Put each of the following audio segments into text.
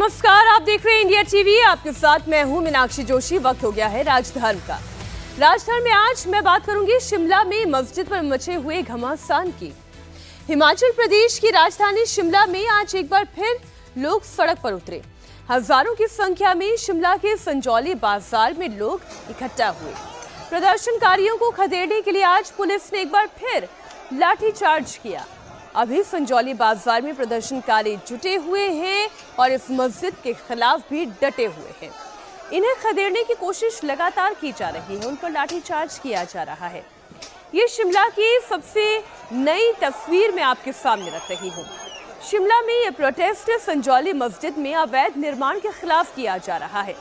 नमस्कार, आप देख रहे हैं इंडिया टीवी। आपके साथ मैं हूं मीनाक्षी जोशी। वक्त हो गया है राजधर्म का। राजधर्म में आज मैं बात करूंगी शिमला में मस्जिद पर मचे हुए घमासान की। हिमाचल प्रदेश की राजधानी शिमला में आज एक बार फिर लोग सड़क पर उतरे। हजारों की संख्या में शिमला के संजौली बाजार में लोग इकट्ठा हुए। प्रदर्शनकारियों को खदेड़ने के लिए आज पुलिस ने एक बार फिर लाठीचार्ज किया। अभी संजौली बाजार में प्रदर्शनकारी जुटे हुए हैं और इस मस्जिद के खिलाफ भी डटे हुए हैं। इन्हें खदेड़ने की कोशिश लगातार की जा रही है, उन पर लाठीचार्ज किया जा रहा है। ये शिमला की सबसे नई तस्वीर मैं आपके सामने रख रही हूँ। शिमला में ये प्रोटेस्ट संजौली मस्जिद में अवैध निर्माण के खिलाफ किया जा रहा है।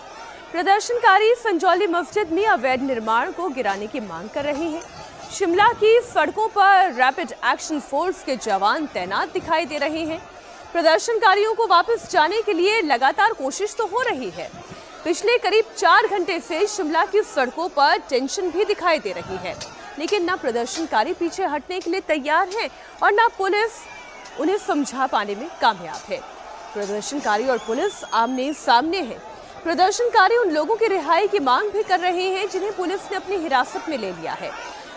प्रदर्शनकारी संजौली मस्जिद में अवैध निर्माण को गिराने की मांग कर रहे हैं। शिमला की सड़कों पर रैपिड एक्शन फोर्स के जवान तैनात दिखाई दे रहे हैं। प्रदर्शनकारियों को वापस जाने के लिए लगातार कोशिश तो हो रही है। पिछले करीब 4 घंटे से शिमला की सड़कों पर टेंशन भी दिखाई दे रही है, लेकिन ना प्रदर्शनकारी पीछे हटने के लिए तैयार हैं और ना पुलिस उन्हें समझा पाने में कामयाब है। प्रदर्शनकारी और पुलिस आमने सामने है। प्रदर्शनकारी उन लोगों की रिहाई की मांग भी कर रहे हैं जिन्हें पुलिस ने अपनी हिरासत में ले लिया है।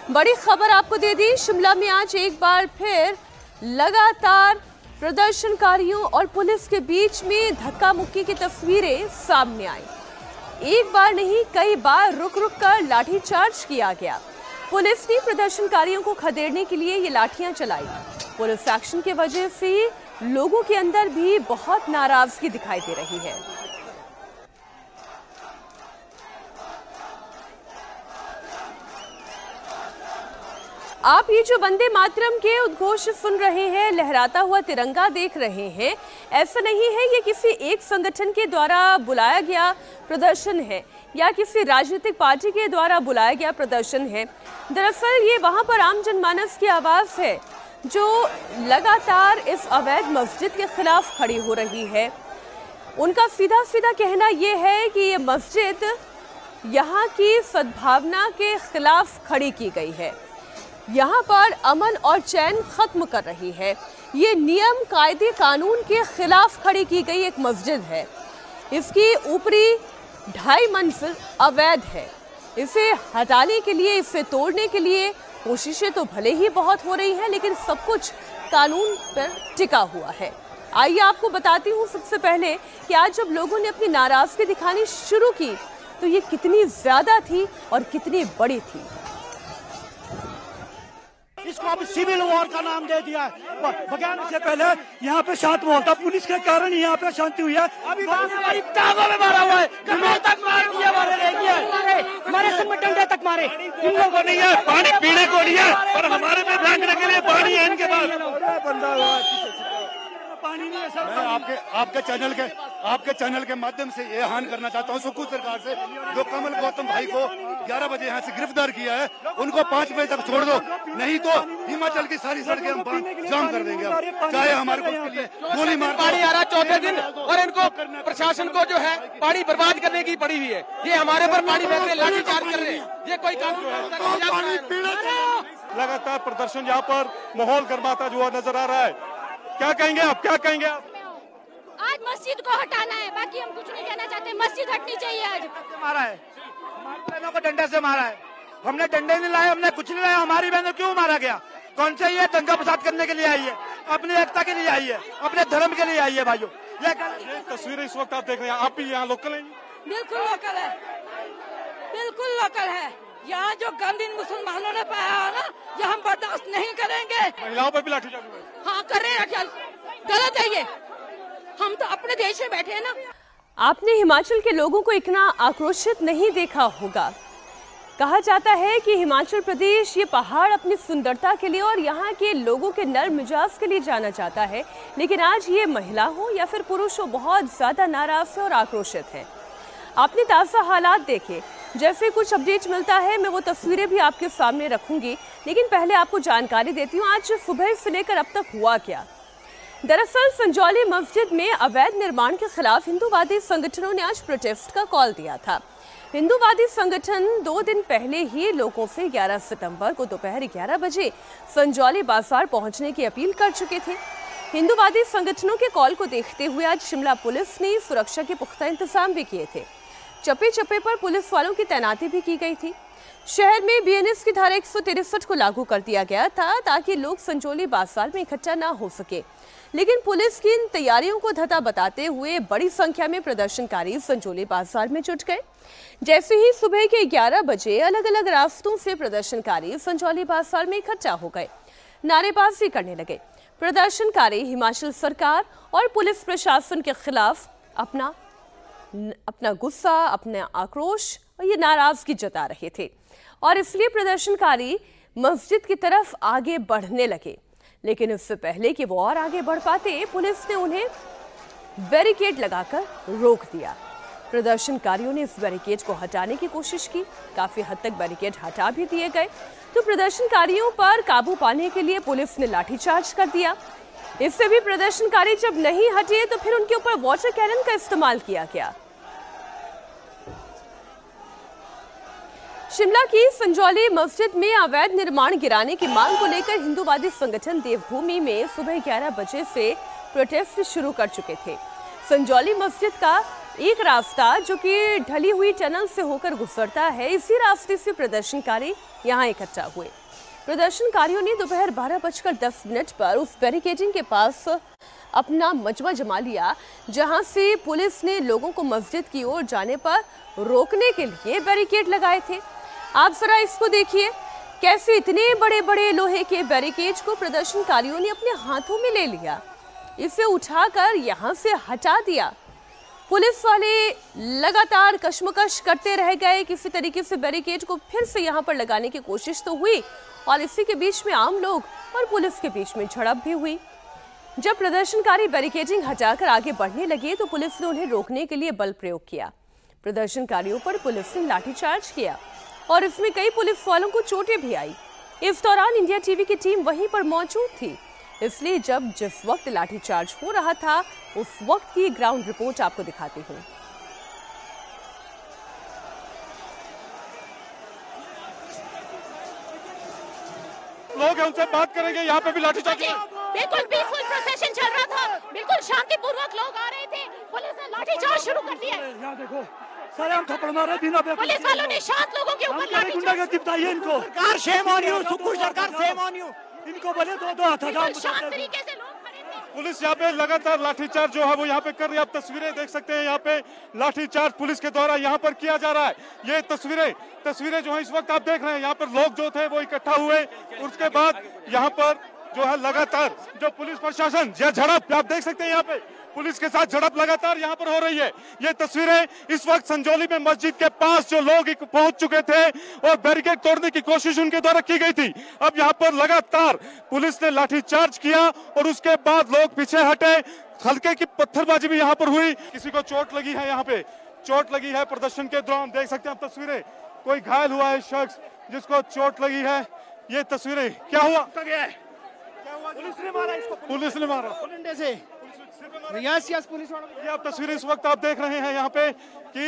बड़ी खबर आपको दे दी, शिमला में आज एक बार फिर लगातार प्रदर्शनकारियों और पुलिस के बीच में धक्का मुक्की की तस्वीरें सामने आई। एक बार नहीं, कई बार रुक रुक कर लाठीचार्ज किया गया। पुलिस ने प्रदर्शनकारियों को खदेड़ने के लिए ये लाठियां चलाई। पुलिस एक्शन की वजह से लोगों के अंदर भी बहुत नाराजगी दिखाई दे रही है। आप ये जो वंदे मातरम के उद्घोष सुन रहे हैं, लहराता हुआ तिरंगा देख रहे हैं, ऐसा नहीं है ये किसी एक संगठन के द्वारा बुलाया गया प्रदर्शन है या किसी राजनीतिक पार्टी के द्वारा बुलाया गया प्रदर्शन है। दरअसल ये वहां पर आम जनमानस की आवाज है जो लगातार इस अवैध मस्जिद के खिलाफ खड़ी हो रही है। उनका सीधा सीधा कहना ये है कि ये मस्जिद यहाँ की सद्भावना के खिलाफ खड़ी की गई है, यहाँ पर अमन और चैन खत्म कर रही है। ये नियम कायदे कानून के खिलाफ खड़ी की गई एक मस्जिद है। इसकी ऊपरी 2.5 मंजिल अवैध है। इसे हटाने के लिए, इसे तोड़ने के लिए कोशिशें तो भले ही बहुत हो रही हैं, लेकिन सब कुछ कानून पर टिका हुआ है। आइए आपको बताती हूँ सबसे पहले कि आज जब लोगों ने अपनी नाराजगी दिखानी शुरू की तो ये कितनी ज्यादा थी और कितनी बड़ी थी। इसको अब सिविल वॉर का नाम दे दिया है। बगैर से पहले यहाँ पे शांत माहौल था, पुलिस के कारण ही यहाँ पे शांति हुई है। अभी टांगों में मारा हुआ है, कमर तक मार दिया, हमारे सिर में डंडे तक मारे। इन लोगों नहीं है, पानी पीने को नहीं है और हमारे पे फेंकने के लिए पानी है इनके पास। पानी नहीं है सर। मैं आपके चैनल के माध्यम से ये आह्वान करना चाहता हूँ सुखू सरकार से, जो कमल गौतम भाई को 11 बजे यहाँ से गिरफ्तार किया है, उनको 5 बजे तक छोड़ दो, नहीं तो हिमाचल की सारी सड़कें हम जाम कर देंगे। चाहे हमारे को गोली मार पानी आ रहा 4थे दिन और इनको प्रशासन को जो है पानी बर्बाद करने की पड़ी हुई है। ये हमारे पर पानी फेंक रहे, लाठीचार्ज कर रहे हैं। ये कोई कानून लगातार प्रदर्शन यहाँ पर माहौल गर्माता हुआ नजर आ रहा है। क्या कहेंगे आप, क्या कहेंगे आप? आज मस्जिद को हटाना है, बाकी हम कुछ नहीं कहना चाहते। मस्जिद हटनी चाहिए। आज मारा है, हमारी बहनों को डंडे से मारा है। हमने डंडे नहीं लाए, हमने कुछ नहीं लाया। हमारी बहनों क्यों मारा गया? कौन से ये दंगा फसाद करने के लिए आई है? अपनी एकता के लिए आई है, अपने धर्म के लिए आई है। भाइयों, ये तस्वीरें इस वक्त आप देख रहे हैं, आप भी यहाँ लोकल हैं? बिल्कुल लोकल है, बिल्कुल लोकल है। यहाँ जो गंद इन मुसलमानों ने पाया है ना, ये हम बर्दाश्त नहीं करेंगे। महिलाओं पर भी लाठीचार्ज हुआ है? हाँ, कर रहे हैं, गलत है ये। हम तो अपने देश में बैठे हैं ना। आपने हिमाचल के लोगों को इतना आक्रोशित नहीं देखा होगा। कहा जाता है कि हिमाचल प्रदेश ये पहाड़ अपनी सुंदरता के लिए और यहाँ के लोगों के नर्म मिजाज के लिए जाना जाता है, लेकिन आज ये महिला हो या फिर पुरुष हो, बहुत ज्यादा नाराज है और आक्रोशित है। आपने ताज़ा हालात देखे, जैसे कुछ अपडेट मिलता है मैं वो तस्वीरें भी आपके सामने रखूंगी, लेकिन पहले आपको जानकारी देती हूँ आज सुबह से लेकर अब तक हुआ क्या। दरअसल संजौली मस्जिद में अवैध निर्माण के खिलाफ हिंदूवादी संगठनों ने आज प्रोटेस्ट का कॉल दिया था। हिंदूवादी संगठन 2 दिन पहले ही लोगों से 11 सितंबर को दोपहर 11 बजे संजौली बाजार पहुंचने की अपील कर चुके थे। हिंदूवादी संगठनों के कॉल को देखते हुए आज शिमला पुलिस ने सुरक्षा के पुख्ता इंतजाम भी किए थे। चप्पे चप्पे पर पुलिस वालों की तैनाती भी की गई थी। शहर में बीएनएस की धारा 163 को लागू कर दिया गया था ताकि लोग संजौली बाजार में इकट्ठा ना हो सके, लेकिन पुलिस की इन तैयारियों को धता बताते हुए बड़ी संख्या में प्रदर्शनकारी संजौली बाजार में जुट गए। जैसे ही सुबह के 11 बजे अलग अलग रास्तों से प्रदर्शनकारी संजौली बाजार में इकट्ठा हो गए, नारेबाजी करने लगे। प्रदर्शनकारी हिमाचल सरकार और पुलिस प्रशासन के खिलाफ अपना गुस्सा, अपना आक्रोश और ये नाराजगी जता रहे थे और इसलिए प्रदर्शनकारी मस्जिद की तरफ आगे बढ़ने लगे। लेकिन इससे पहले कि वो और आगे बढ़ पाते, पुलिस ने उन्हें बैरिकेड लगाकर रोक दिया। प्रदर्शनकारियों ने इस बैरिकेड को हटाने की कोशिश की, काफी हद तक बैरिकेड हटा भी दिए गए। तो प्रदर्शनकारियों पर काबू पाने के लिए पुलिस ने लाठीचार्ज कर दिया। इससे भी प्रदर्शनकारी जब नहीं हटे तो फिर उनके ऊपर वाटर कैनन का इस्तेमाल किया गया। शिमला की संजौली मस्जिद में अवैध निर्माण गिराने की मांग को लेकर हिंदूवादी संगठन देवभूमि में सुबह 11 बजे से प्रोटेस्ट शुरू कर चुके थे। संजौली मस्जिद का एक रास्ता जो कि ढली हुई टनल से होकर गुजरता है, इसी रास्ते से प्रदर्शनकारी यहां इकट्ठा हुए। प्रदर्शनकारियों ने दोपहर 12:10 पर उस बैरिकेडिंग के पास अपना मजमा जमा लिया जहां से पुलिस ने लोगों को मस्जिद की ओर जाने पर रोकने के लिए बैरिकेड लगाए थे। आप जरा इसको देखिए, कैसे इतने बड़े बड़े लोहे के बैरिकेड को प्रदर्शनकारियों ने अपने हाथों में ले लिया, इसे उठाकर यहां से हटा दिया। पुलिस वाले लगातार कशमकश करते रह गए, किसी तरीके से बैरिकेड को फिर से यहां पर लगाने की कोशिश तो हुई और इसी के बीच में आम लोग और पुलिस के बीच में झड़प भी हुई। जब प्रदर्शनकारी बैरिकेडिंग हटाकर आगे बढ़ने लगे तो पुलिस ने उन्हें रोकने के लिए बल प्रयोग किया। प्रदर्शनकारियों पर पुलिस ने लाठीचार्ज किया और इसमें कई पुलिस वालों को चोटें भी आई। इस दौरान इंडिया टीवी की टीम वहीं पर मौजूद थी, इसलिए जिस वक्त लाठीचार्ज हो रहा था उस वक्त की ग्राउंड रिपोर्ट आपको दिखाती हूँ। लोग हैं उनसे बात करेंगे। यहाँ पे भी लाठीचार्ज बिल्कुल पीसफुल प्रोसेशन चल रहा था, बिल्कुल शांतिपूर्वक लोग आ रहे थे, पुलिस ने लाठीचार्ज शुरू कर दिया। यहाँ देखो सारे हम थप्पड़ मार रहे बिना पुलिस वालों ने शांत लोगों के ऊपर लाठीचार्ज। इनको सरकार शेम ऑन यू, सुखपुर सरकार शेम ऑन यू। इनको बोले दो हाथ हटाओ। शांत तरीके से लोग खड़े थे। पुलिस यहाँ पे लगातार लाठीचार्ज जो है वो यहाँ पे कर रही है। आप तस्वीरें देख सकते हैं, यहाँ पे लाठीचार्ज पुलिस के द्वारा यहाँ पर किया जा रहा है। ये तस्वीरें जो है इस वक्त आप देख रहे हैं, यहाँ पर लोग जो थे वो इकट्ठा हुए। उसके बाद यहाँ पर जो है लगातार जो पुलिस प्रशासन या झड़प आप देख सकते हैं, यहाँ पे पुलिस के साथ झड़प लगातार यहाँ पर हो रही है। ये तस्वीरें इस वक्त संजौली में मस्जिद के पास जो लोग पहुंच चुके थे और बैरिकेड तोड़ने की कोशिश उनके द्वारा की गई थी। अब यहाँ पर लगातार पुलिस ने लाठीचार्ज किया और उसके बाद लोग पीछे हटे। हल्के की पत्थरबाजी भी यहाँ पर हुई। किसी को चोट लगी है, यहाँ पे चोट लगी है प्रदर्शन के दौरान। देख सकते हैं आप तस्वीरें, कोई घायल हुआ है शख्स जिसको चोट लगी है। ये तस्वीरें क्या हुआ? पुलिस ने मारा इसको, पुलिस ने मारा डंडे से। यस पुलिस वालों। ये आप तस्वीरें इस वक्त आप देख रहे हैं यहाँ पे कि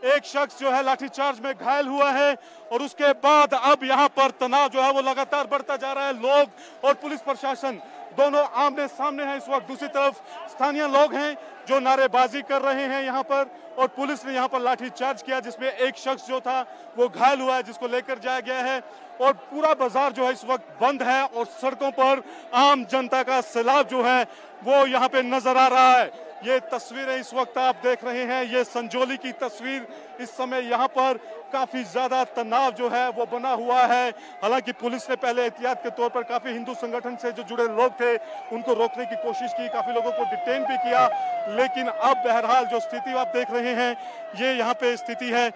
एक शख्स जो है लाठीचार्ज में घायल हुआ है और उसके बाद अब यहाँ पर तनाव जो है वो लगातार बढ़ता जा रहा है। लोग और पुलिस प्रशासन दोनों आमने सामने हैं इस वक्त। दूसरी तरफ स्थानीय लोग हैं जो नारेबाजी कर रहे हैं यहाँ पर और पुलिस ने यहाँ पर लाठीचार्ज किया जिसमें एक शख्स जो था वो घायल हुआ है जिसको लेकर जाया गया है। और पूरा बाजार जो है इस वक्त बंद है और सड़कों पर आम जनता का सैलाब जो है वो यहाँ पे नजर आ रहा है। ये तस्वीरें इस वक्त आप देख रहे हैं, ये संजौली की तस्वीर। इस समय यहाँ पर काफी ज्यादा तनाव जो है वो बना हुआ है। हालांकि पुलिस ने पहले एहतियात के तौर पर काफी हिंदू संगठन से जो जुड़े लोग थे उनको रोकने की कोशिश की, काफी लोगों को डिटेन भी किया, लेकिन अब बहरहाल जो स्थिति आप देख रहे हैं ये यहाँ पे स्थिति है।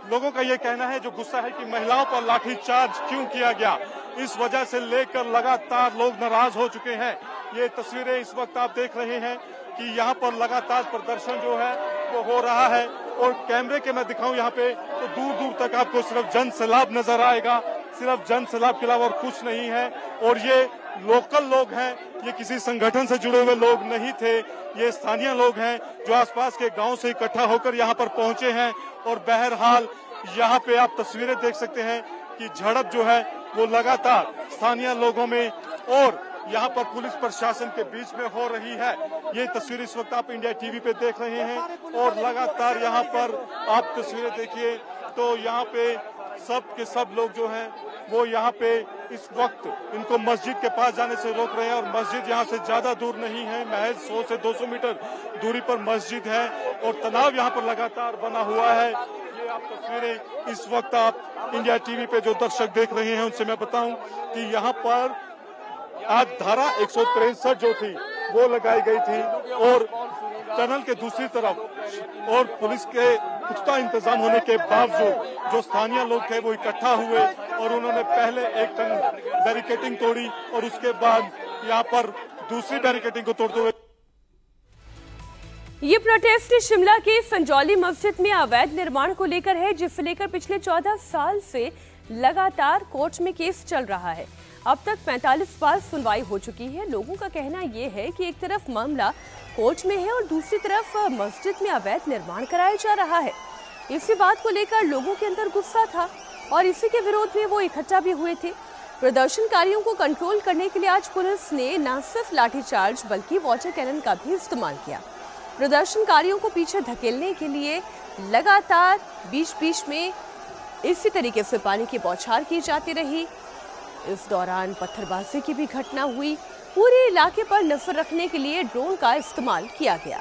लोगों का ये कहना है, जो गुस्सा है कि महिलाओं पर लाठीचार्ज क्यों किया गया, इस वजह से लेकर लगातार लोग नाराज हो चुके हैं। ये तस्वीरें इस वक्त आप देख रहे हैं कि यहाँ पर लगातार प्रदर्शन जो है वो हो रहा है और कैमरे के मैं दिखाऊं यहाँ पे तो दूर दूर तक आपको सिर्फ जन सैलाब नजर आएगा, सिर्फ जन सैलाब के अलावा और कुछ नहीं है। और ये लोकल लोग हैं, ये किसी संगठन से जुड़े हुए लोग नहीं थे, ये स्थानीय लोग हैं जो आसपास के गांव से इकट्ठा होकर यहाँ पर पहुंचे हैं। और बहरहाल यहाँ पे आप तस्वीरें देख सकते हैं कि झड़प जो है वो लगातार स्थानीय लोगों में और यहाँ पर पुलिस प्रशासन के बीच में हो रही है। ये तस्वीर इस वक्त आप इंडिया टीवी पे देख रहे हैं और लगातार यहाँ पर आप तस्वीरें देखिए तो यहाँ पे सब के सब लोग जो हैं वो यहाँ पे इस वक्त इनको मस्जिद के पास जाने से रोक रहे हैं और मस्जिद यहाँ से ज्यादा दूर नहीं है, महज 100 से 200 मीटर दूरी पर मस्जिद है और तनाव यहाँ पर लगातार बना हुआ है। ये आप तस्वीरें इस वक्त आप इंडिया टीवी पे जो दर्शक देख रहे हैं उनसे मैं बताऊं कि यहाँ पर आज धारा 163 जो थी वो लगाई गई थी और टनल के दूसरी तरफ और पुलिस के पुख्ता इंतजाम होने के बावजूद जो स्थानीय लोग थे वो इकट्ठा हुए और उन्होंने पहले एक टन बैरिकेडिंग तोड़ी और उसके बाद यहाँ पर दूसरी बैरिकेडिंग को तोड़ते हुए ये प्रोटेस्ट शिमला के संजौली मस्जिद में अवैध निर्माण को लेकर है, जिसे लेकर पिछले 14 साल से लगातार कोर्ट में केस चल रहा है। अब तक 45 बार सुनवाई हो चुकी है। लोगों का कहना यह है कि एक तरफ मामला कोर्ट में है और दूसरी तरफ मस्जिद में अवैध निर्माण कराया जा रहा है। इसी बात को लेकर लोगों के अंदर गुस्सा था और इसी के विरोध में वो इकट्ठा भी हुए थे। प्रदर्शनकारियों को कंट्रोल करने के लिए आज पुलिस ने न सिर्फ लाठीचार्ज बल्कि वाटर कैनन का भी इस्तेमाल किया। प्रदर्शनकारियों को पीछे धकेलने के लिए लगातार बीच बीच में इसी तरीके से पानी की बौछार की जाती रही। इस दौरान पत्थरबाजी की भी घटना हुई। पूरे इलाके पर नजर रखने के लिए ड्रोन का इस्तेमाल किया गया।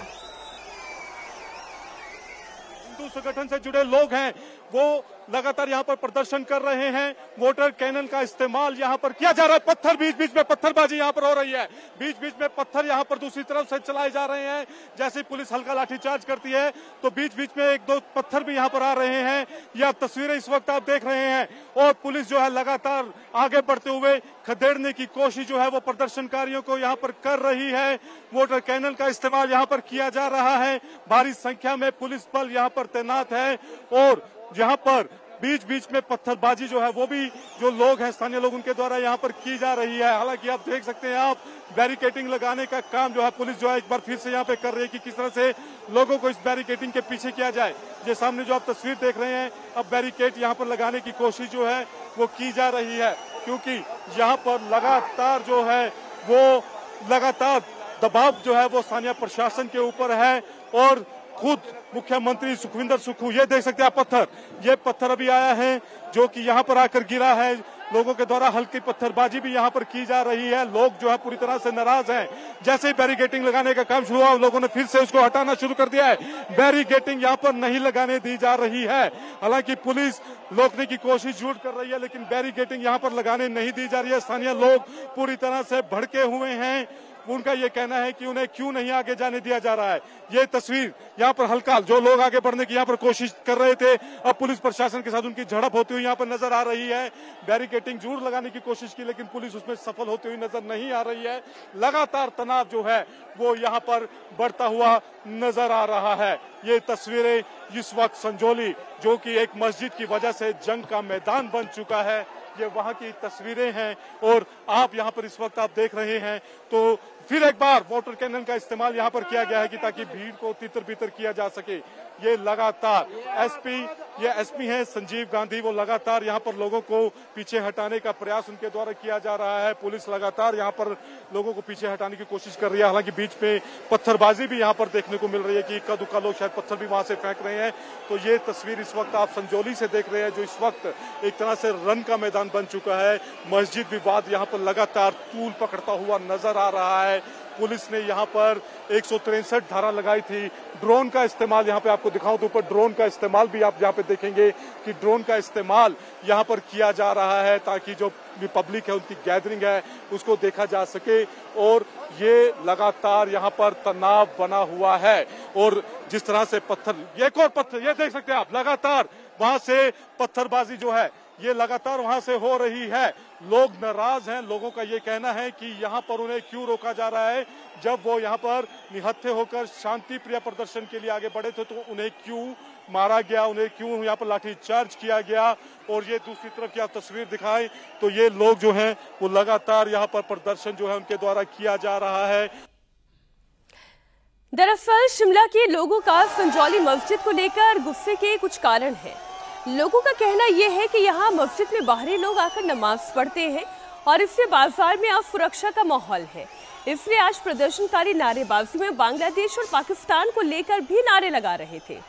हिंदू संगठन से जुड़े लोग हैं वो लगातार यहाँ पर प्रदर्शन कर रहे हैं। वाटर कैनन का इस्तेमाल यहाँ पर किया जा रहा है। पत्थर बीच बीच में पत्थरबाजी यहाँ पर हो रही है। बीच बीच में पत्थर यहाँ पर दूसरी तरफ से चलाए जा रहे हैं। जैसे ही पुलिस हल्का लाठीचार्ज करती है तो बीच बीच में एक दो पत्थर भी यहाँ पर आ रहे हैं। यह तस्वीरें इस वक्त आप देख रहे हैं और पुलिस जो है लगातार आगे बढ़ते हुए खदेड़ने की कोशिश जो है वो प्रदर्शनकारियों को यहाँ पर कर रही है। वाटर कैनन का इस्तेमाल यहाँ पर किया जा रहा है। भारी संख्या में पुलिस बल यहाँ पर तैनात है और यहाँ पर बीच बीच में पत्थरबाजी जो है वो भी जो लोग हैं स्थानीय लोग उनके द्वारा यहाँ पर की जा रही है। हालांकि आप देख सकते हैं आप बैरिकेडिंग लगाने का काम जो है पुलिस जो है एक बार फिर से यहाँ पे कर रही है कि किस तरह से लोगों को इस बैरिकेडिंग के पीछे किया जाए। ये सामने जो आप तस्वीर देख रहे हैं अब बैरिकेड यहाँ पर लगाने की कोशिश जो है वो की जा रही है क्योंकि यहाँ पर लगातार जो है वो लगातार दबाव जो है वो स्थानीय प्रशासन के ऊपर है और खुद मुख्यमंत्री सुखविंदर सुक्खू ये देख सकते हैं आप ये पत्थर अभी आया है जो कि यहाँ पर आकर गिरा है। लोगों के द्वारा हल्की पत्थरबाजी भी यहाँ पर की जा रही है। लोग जो है पूरी तरह से नाराज हैं। जैसे ही बैरिकेडिंग लगाने का काम शुरू हुआ लोगों ने फिर से उसको हटाना शुरू कर दिया है। बैरिकेडिंग यहाँ पर नहीं लगाने दी जा रही है। हालांकि पुलिस रोकने की कोशिश जरूर कर रही है लेकिन बैरिकेडिंग यहाँ पर लगाने नहीं दी जा रही है। स्थानीय लोग पूरी तरह से भड़के हुए हैं। उनका ये कहना है कि उन्हें क्यों नहीं आगे जाने दिया जा रहा है। ये तस्वीर यहाँ पर हल्का जो लोग आगे बढ़ने की यहाँ पर कोशिश कर रहे थे अब पुलिस प्रशासन के साथ उनकी झड़प होती हुई यहाँ पर नजर आ रही है। बैरिकेडिंग जरूर लगाने की कोशिश की लेकिन पुलिस उसमें सफल होती हुई नजर नहीं आ रही है। लगातार तनाव जो है वो यहाँ पर बढ़ता हुआ नजर आ रहा है। ये तस्वीरें इस वक्त संजौली जो कि एक मस्जिद की वजह से जंग का मैदान बन चुका है ये वहां की तस्वीरें हैं और आप यहाँ पर इस वक्त आप देख रहे हैं तो फिर एक बार वाटर कैनन का इस्तेमाल यहाँ पर किया गया है कि ताकि भीड़ को तितर बितर किया जा सके। ये लगातार एसपी हैं संजीव गांधी वो लगातार यहाँ पर लोगों को पीछे हटाने का प्रयास उनके द्वारा किया जा रहा है। पुलिस लगातार यहाँ पर लोगों को पीछे हटाने की कोशिश कर रही है। हालांकि बीच में पत्थरबाजी भी यहाँ पर देखने को मिल रही है कि इक्का दुक्का लोग शायद पत्थर भी वहां से फेंक रहे हैं। तो ये तस्वीर इस वक्त आप संजौली से देख रहे हैं जो इस वक्त एक तरह से रन का मैदान बन चुका है। मस्जिद विवाद यहाँ पर लगातार तूल पकड़ता हुआ नजर आ रहा है। पुलिस ने यहाँ पर 163 धारा लगाई थी। ड्रोन का इस्तेमाल यहाँ पे आपको दिखाऊं तो ऊपर ड्रोन का इस्तेमाल भी आप यहाँ पे देखेंगे कि ड्रोन का इस्तेमाल यहाँ पर किया जा रहा है ताकि जो पब्लिक है उनकी गैदरिंग है उसको देखा जा सके। और ये लगातार यहाँ पर तनाव बना हुआ है और जिस तरह से एक और पत्थर ये देख सकते हैं आप लगातार वहां से पत्थरबाजी जो है ये लगातार वहां से हो रही है। लोग नाराज हैं। लोगों का ये कहना है कि यहाँ पर उन्हें क्यों रोका जा रहा है जब वो यहाँ पर निहत्थे होकर शांति प्रिय प्रदर्शन के लिए आगे बढ़े थे तो उन्हें क्यों मारा गया, उन्हें क्यों यहाँ पर लाठीचार्ज किया गया। और ये दूसरी तरफ की आप तस्वीर दिखाएं तो ये लोग जो हैं वो लगातार यहाँ पर प्रदर्शन जो है उनके द्वारा किया जा रहा है। दरअसल शिमला के लोगों का संजौली मस्जिद को लेकर गुस्से के कुछ कारण हैं। लोगों का कहना यह है कि यहाँ मस्जिद में बाहरी लोग आकर नमाज पढ़ते हैं और इससे बाजार में अब सुरक्षा का माहौल है। इसलिए आज प्रदर्शनकारी नारेबाजी में बांग्लादेश और पाकिस्तान को लेकर भी नारे लगा रहे थे।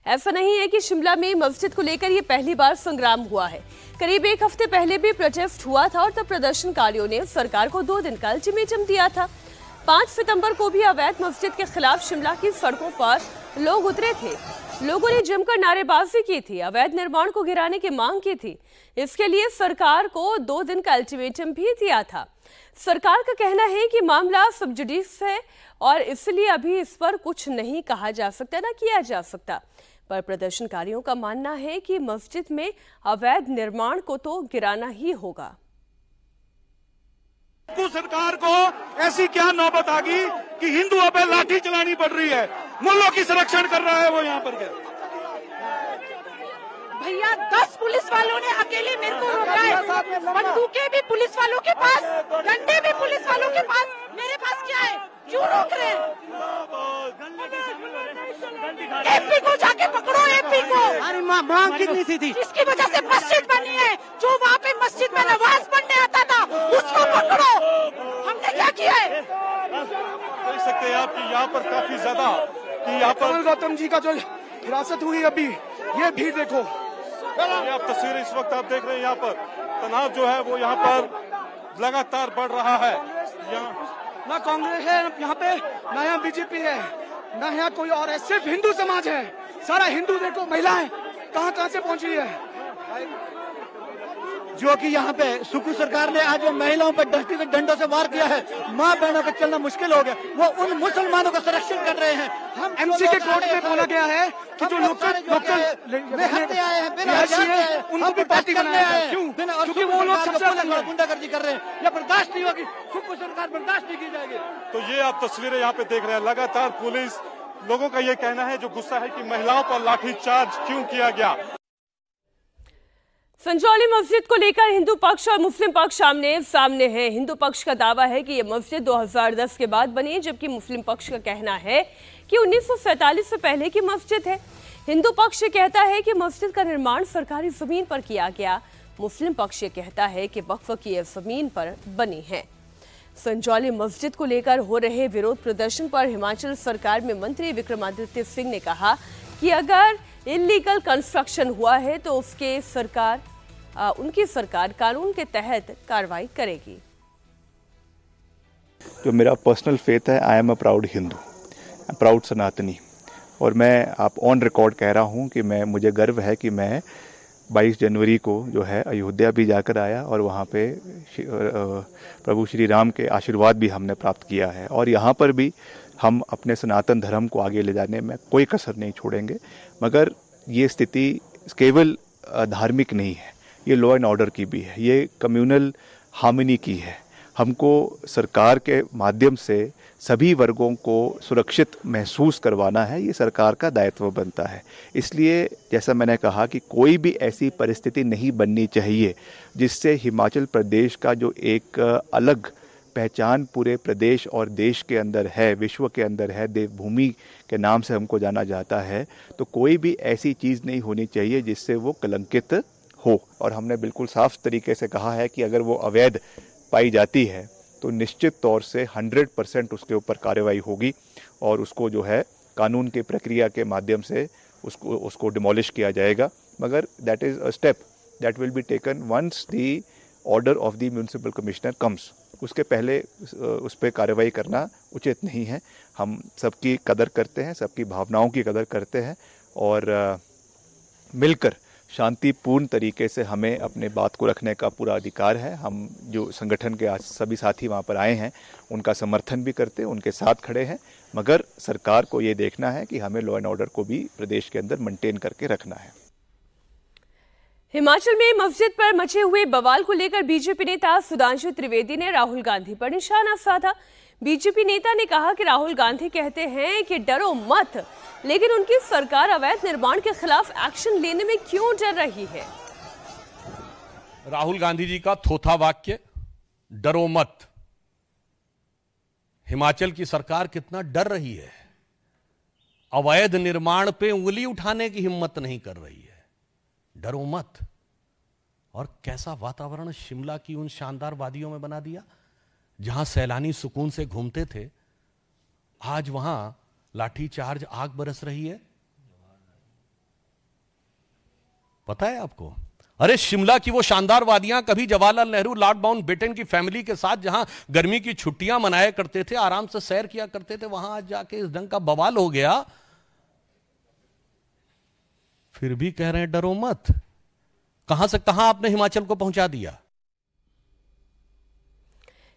ऐसा नहीं है कि शिमला में मस्जिद को लेकर ये पहली बार संग्राम हुआ है। करीब एक हफ्ते पहले भी प्रोटेस्ट हुआ था और तब प्रदर्शनकारियों ने सरकार को 2 दिन का अल्टीमेटम दिया था। 5 सितंबर को भी अवैध मस्जिद के खिलाफ शिमला की सड़कों पर लोग उतरे थे। लोगों ने जमकर नारेबाजी की थी, अवैध निर्माण को गिराने की मांग की थी। इसके लिए सरकार को 2 दिन का अल्टीमेटम भी दिया था। सरकार का कहना है कि मामला सब जुडिस है और इसलिए अभी इस पर कुछ नहीं कहा जा सकता, ना किया जा सकता। पर प्रदर्शनकारियों का मानना है कि मस्जिद में अवैध निर्माण को तो गिराना ही होगा। सरकार को ऐसी क्या नौबत आ गई कि हिंदुओं पे लाठी चलानी पड़ रही है। मुल्लों की संरक्षण कर रहा है वो यहाँ पर। भैया 10 पुलिस वालों ने अकेले मेरे को रोका है। बंदूकें भी पुलिस वालों के पास, डंडे भी पुलिस वालों के पास, मेरे पास क्या है? क्यों रोक रहे हैं? एपी को जाके पकड़ो, एपी को। अरे मांग कितनी सी थी? जिसकी वजह से मस्जिद बनी है, जो वहाँ पे मस्जिद में नमाज पढ़ने आता था, उसको पकड़ो। हमने क्या किया है? देख सकते हैं आप कि यहाँ पर काफी ज्यादा कि यहाँ पर गौतम जी का जो हिरासत हुई अभी, ये भीड़ देखो। ये आप तस्वीरें इस वक्त आप देख रहे हैं। यहाँ पर तनाव जो है वो यहाँ पर लगातार बढ़ रहा है। ना कांग्रेस है यहाँ पे, ना यहाँ बीजेपी है, ना यहाँ कोई और है, सिर्फ हिंदू समाज है। सारा हिंदू देखो, महिलाएं कहाँ कहाँ से पहुंची है। जो कि यहाँ पे सुकू सरकार ने आज महिलाओं पर डस्टी के डंडों से वार किया है, माँ बहनों का चलना मुश्किल हो गया। वो उन मुसलमानों का संरक्षण कर रहे हैं। हम एमसी के कोर्ट में बोला गया है कि जो लोकल आए हैं उनको भी पार्टी बनाया है। क्यों? क्योंकि वो लोग सबसे गुंडागर्दी कर रहे हैं। यह बर्दाश्त नहीं होगी, सुकू सरकार बर्दाश्त नहीं की जाएगी। तो ये आप तस्वीरें यहाँ पे देख रहे हैं। लगातार पुलिस, लोगों का ये कहना है, जो गुस्सा है कि महिलाओं पर लाठीचार्ज क्यों किया गया। संजौली मस्जिद को लेकर हिंदू पक्ष और मुस्लिम पक्ष आमने सामने है। हिंदू पक्ष का दावा है कि यह मस्जिद 2010 के बाद बनी है, जबकि मुस्लिम पक्ष का कहना है कि 1947 से पहले की मस्जिद है। हिंदू पक्ष कहता है कि मस्जिद का निर्माण सरकारी जमीन पर किया गया। मुस्लिम पक्ष कहता है कि वक्फ की जमीन पर बनी है। संजौली मस्जिद को लेकर हो रहे विरोध प्रदर्शन पर हिमाचल सरकार में मंत्री विक्रमादित्य सिंह ने कहा कि अगर इलीगल कंस्ट्रक्शन हुआ है तो उनकी सरकार कानून के तहत कार्रवाई करेगी। जो मेरा पर्सनल फेथ है, I am a proud Hindu, proud सनातनी, और मैं आप ऑन रिकॉर्ड कह रहा हूँ कि मुझे गर्व है कि मैं 22 जनवरी को जो है अयोध्या भी जाकर आया और वहाँ पे प्रभु श्री राम के आशीर्वाद भी हमने प्राप्त किया है। और यहाँ पर भी हम अपने सनातन धर्म को आगे ले जाने में कोई कसर नहीं छोड़ेंगे। मगर ये स्थिति केवल धार्मिक नहीं है, ये लॉ एंड ऑर्डर की भी है, ये कम्युनल हार्मनी की है। हमको सरकार के माध्यम से सभी वर्गों को सुरक्षित महसूस करवाना है, ये सरकार का दायित्व बनता है। इसलिए जैसा मैंने कहा कि कोई भी ऐसी परिस्थिति नहीं बननी चाहिए जिससे हिमाचल प्रदेश का जो एक अलग पहचान पूरे प्रदेश और देश के अंदर है, विश्व के अंदर है, देवभूमि के नाम से हमको जाना जाता है, तो कोई भी ऐसी चीज़ नहीं होनी चाहिए जिससे वो कलंकित हो। और हमने बिल्कुल साफ तरीके से कहा है कि अगर वो अवैध पाई जाती है तो निश्चित तौर से 100% उसके ऊपर कार्रवाई होगी और उसको जो है कानून की प्रक्रिया के माध्यम से उसको डिमोलिश किया जाएगा। मगर that is a step that will be taken once the order of the municipal commissioner comes. उसके पहले उस पर कार्रवाई करना उचित नहीं है। हम सबकी कदर करते हैं, सबकी भावनाओं की कदर करते हैं और मिलकर शांतिपूर्ण तरीके से हमें अपने बात को रखने का पूरा अधिकार है। हम जो संगठन के आज सभी साथी वहाँ पर आए हैं उनका समर्थन भी करते हैं, उनके साथ खड़े हैं। मगर सरकार को ये देखना है कि हमें लॉ एंड ऑर्डर को भी प्रदेश के अंदर मेंटेन करके रखना है। हिमाचल में मस्जिद पर मचे हुए बवाल को लेकर बीजेपी नेता सुधांशु त्रिवेदी ने राहुल गांधी पर निशाना साधा। बीजेपी नेता ने कहा कि राहुल गांधी कहते हैं कि डरो मत, लेकिन उनकी सरकार अवैध निर्माण के खिलाफ एक्शन लेने में क्यों डर रही है। राहुल गांधी जी का थोथा वाक्य, डरो मत। हिमाचल की सरकार कितना डर रही है, अवैध निर्माण पे उंगली उठाने की हिम्मत नहीं कर रही है। डरो मत। और कैसा वातावरण शिमला की उन शानदार वादियों में बना दिया जहां सैलानी सुकून से घूमते थे। आज वहां लाठीचार्ज, आग बरस रही है। पता है आपको? अरे शिमला की वो शानदार वादियां कभी जवाहरलाल नेहरू, लॉर्ड माउंटबेटन की फैमिली के साथ जहां गर्मी की छुट्टियां मनाया करते थे, आराम से सैर किया करते थे, वहां आज जाके इस ढंग का बवाल हो गया। फिर भी कह रहे हैं डरो मत। कहां से कहां आपने हिमाचल को पहुंचा दिया।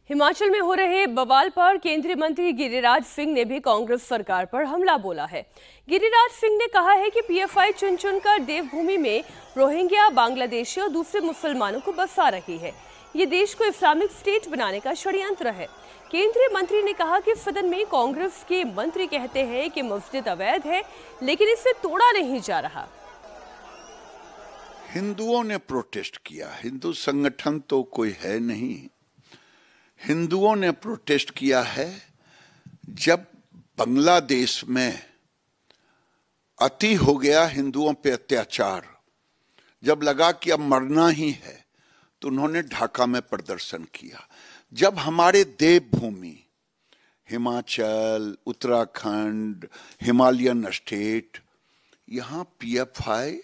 हिमाचल में हो रहे बवाल पर केंद्रीय मंत्री गिरिराज सिंह ने भी कांग्रेस सरकार पर हमला बोला है। गिरिराज सिंह ने कहा है कि पीएफआई चुन चुनकर देवभूमि में रोहिंग्या, बांग्लादेशी और दूसरे मुसलमानों को बसा रही है। ये देश को इस्लामिक स्टेट बनाने का षड्यंत्र है। केंद्रीय मंत्री ने कहा कि सदन में कांग्रेस के मंत्री कहते हैं कि मस्जिद अवैध है, लेकिन इसे तोड़ा नहीं जा रहा। हिंदुओं ने प्रोटेस्ट किया, हिंदू संगठन तो कोई है नहीं। हिंदुओं ने प्रोटेस्ट किया है जब बांग्लादेश में अति हो गया हिंदुओं पे अत्याचार, जब लगा कि अब मरना ही है, तो उन्होंने ढाका में प्रदर्शन किया। जब हमारे देवभूमि हिमाचल, उत्तराखंड, हिमालयन स्टेट, यहाँ पीएफआई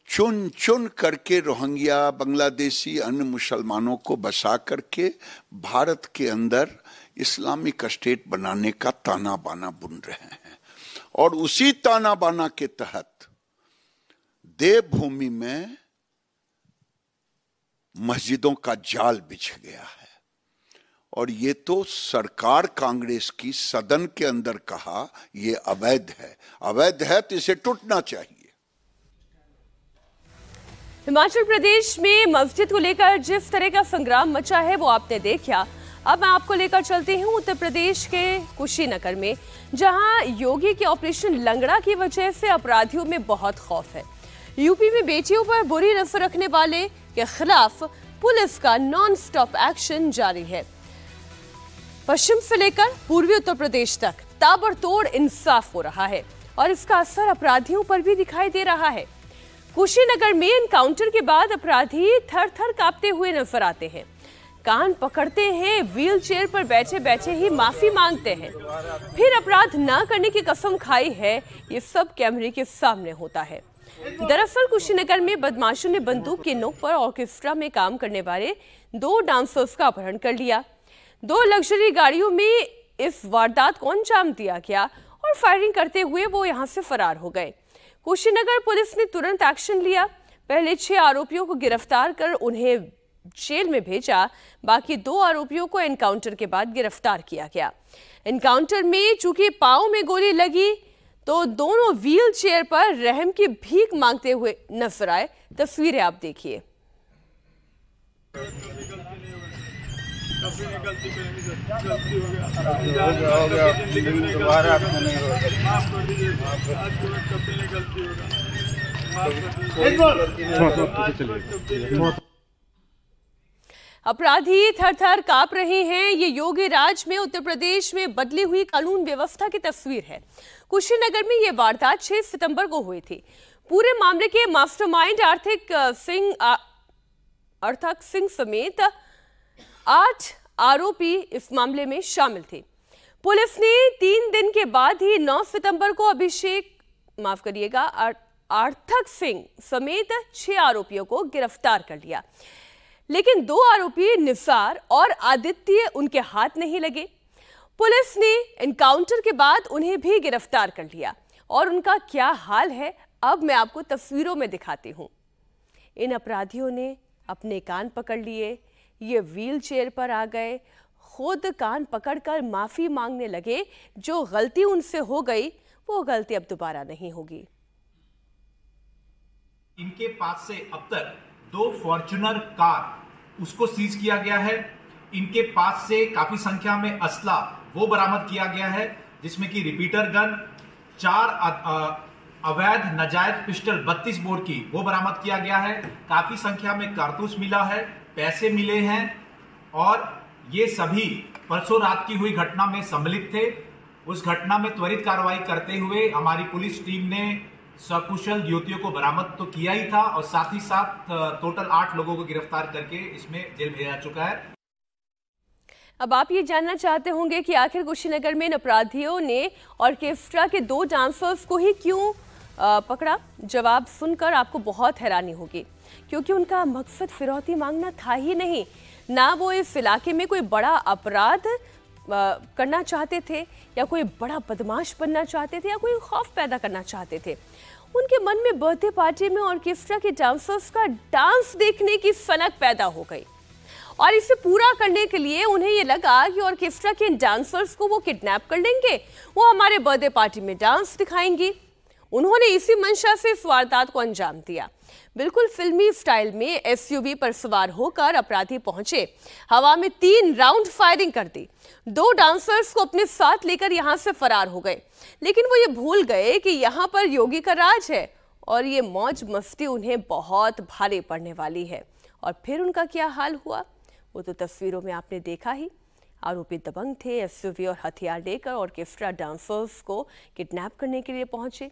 चुन चुन करके रोहिंग्या, बांग्लादेशी, अन्य मुसलमानों को बसा करके भारत के अंदर इस्लामिक स्टेट बनाने का ताना बाना बुन रहे हैं। और उसी ताना बाना के तहत देवभूमि में मस्जिदों का जाल बिछ गया है। और ये तो सरकार कांग्रेस की सदन के अंदर कहा ये अवैध है। अवैध है तो इसे टूटना चाहिए। हिमाचल प्रदेश में मस्जिद को लेकर जिस तरह का संग्राम मचा है वो आपने देखा। अब मैं आपको लेकर चलती हूँ उत्तर प्रदेश के कुशीनगर में, जहां योगी के ऑपरेशन लंगड़ा की वजह से अपराधियों में बहुत खौफ है। यूपी में बेटियों पर बुरी नजर रखने वाले के खिलाफ पुलिस का नॉन स्टॉप एक्शन जारी है। पश्चिम से लेकर पूर्वी उत्तर प्रदेश तक ताबड़तोड़ इंसाफ हो रहा है और इसका असर अपराधियों पर भी दिखाई दे रहा है। कुशीनगर में एनकाउंटर के बाद अपराधी थर थर कांपते हुए नजर आते हैं, कान पकड़ते हैं, व्हील चेयर पर बैठे बैठे ही माफी मांगते हैं, फिर अपराध ना करने की कसम खाई है। ये सब कैमरे के सामने होता है। दरअसल कुशीनगर में बदमाशों ने बंदूक की नोक पर ऑर्केस्ट्रा में काम करने वाले 2 डांसर्स का अपहरण कर लिया। 2 लग्जरी गाड़ियों में इस वारदात को अंजाम दिया गया और फायरिंग करते हुए वो यहां से फरार हो गए। कुशीनगर पुलिस ने तुरंत एक्शन लिया। पहले 6 आरोपियों को गिरफ्तार कर उन्हें जेल में भेजा। बाकी 2 आरोपियों को एनकाउंटर के बाद गिरफ्तार किया गया। एनकाउंटर में चूंकि पांव में गोली लगी तो दोनों व्हील चेयर पर रहम की भीख मांगते हुए नजर आए। तस्वीरें आप देखिए। अपराधी थर थर कांप रहे हैं। ये योगी राज में उत्तर प्रदेश में बदली हुई कानून व्यवस्था की तस्वीर है। कुशीनगर में ये वारदात 6 सितंबर को हुई थी। पूरे मामले के मास्टरमाइंड अर्थक सिंह समेत 8 आरोपी इस मामले में शामिल थे। पुलिस ने 3 दिन के बाद ही 9 सितंबर को अर्थक सिंह समेत 6 आरोपियों को गिरफ्तार कर लिया, लेकिन 2 आरोपी निसार और आदित्य उनके हाथ नहीं लगे। पुलिस ने एनकाउंटर के बाद उन्हें भी गिरफ्तार कर लिया और उनका क्या हाल है अब मैं आपको तस्वीरों में दिखाती हूं। इन अपराधियों ने अपने कान पकड़ लिए, ये व्हील चेयर पर आ गए, खुद कान पकड़कर माफी मांगने लगे। जो गलती उनसे हो गई वो गलती अब दोबारा नहीं होगी। इनके पास से अब तक 2 फॉर्च्यूनर कार उसको सीज किया गया है। इनके पास से काफी संख्या में असला वो बरामद किया गया है, जिसमें कि रिपीटर गन, 4 अवैध नाजायज पिस्टल 32 बोर की वो बरामद किया गया है। काफी संख्या में कारतूस मिला है, पैसे मिले हैं और ये सभी परसों रात की हुई घटना में सम्मिलित थे। उस घटना में त्वरित कार्रवाई करते हुए हमारी पुलिस टीम ने सकुशल युवतियों को बरामद तो किया ही था और साथ ही साथ टोटल 8 लोगों को गिरफ्तार करके इसमें जेल भेजा जा चुका है। अब आप ये जानना चाहते होंगे कि आखिर कुशीनगर में इन अपराधियों ने ऑर्केस्ट्रा के 2 डांसर्स को ही क्यों पकड़ा। जवाब सुनकर आपको बहुत हैरानी होगी, क्योंकि उनका मकसद फिरौती मांगना था ही नहीं, ना वो इस इलाके में कोई बड़ा अपराध करना चाहते थे या कोई बड़ा बदमाश बनना चाहते थे या कोई खौफ पैदा करना चाहते थे। उनके मन में बर्थडे पार्टी में ऑर्केस्ट्रा के डांसर्स का डांस देखने की सनक पैदा हो गई और इसे पूरा करने के लिए उन्हें ये लगा कि ऑर्केस्ट्रा के डांसर्स को वो किडनैप कर लेंगे, वो हमारे बर्थडे पार्टी में डांस दिखाएंगी। उन्होंने इसी मंशा से इस वारदात को अंजाम दिया। बिल्कुल फिल्मी स्टाइल में एसयूवी पर सवार होकर अपराधी पहुंचे, हवा में 3 राउंड फायरिंग कर दी, 2 डांसर्स को अपने साथ लेकर यहां से फरार हो गए। लेकिन वो ये भूल गए कि यहां पर योगी का राज है और ये मौज मस्ती उन्हें बहुत भारी पड़ने वाली है। और फिर उनका क्या हाल हुआ वो तो तस्वीरों में आपने देखा ही। आरोपी दबंग थे, एसयूवी और हथियार लेकर ऑर्केस्ट्रा डांसर्स को किडनैप करने के लिए पहुंचे।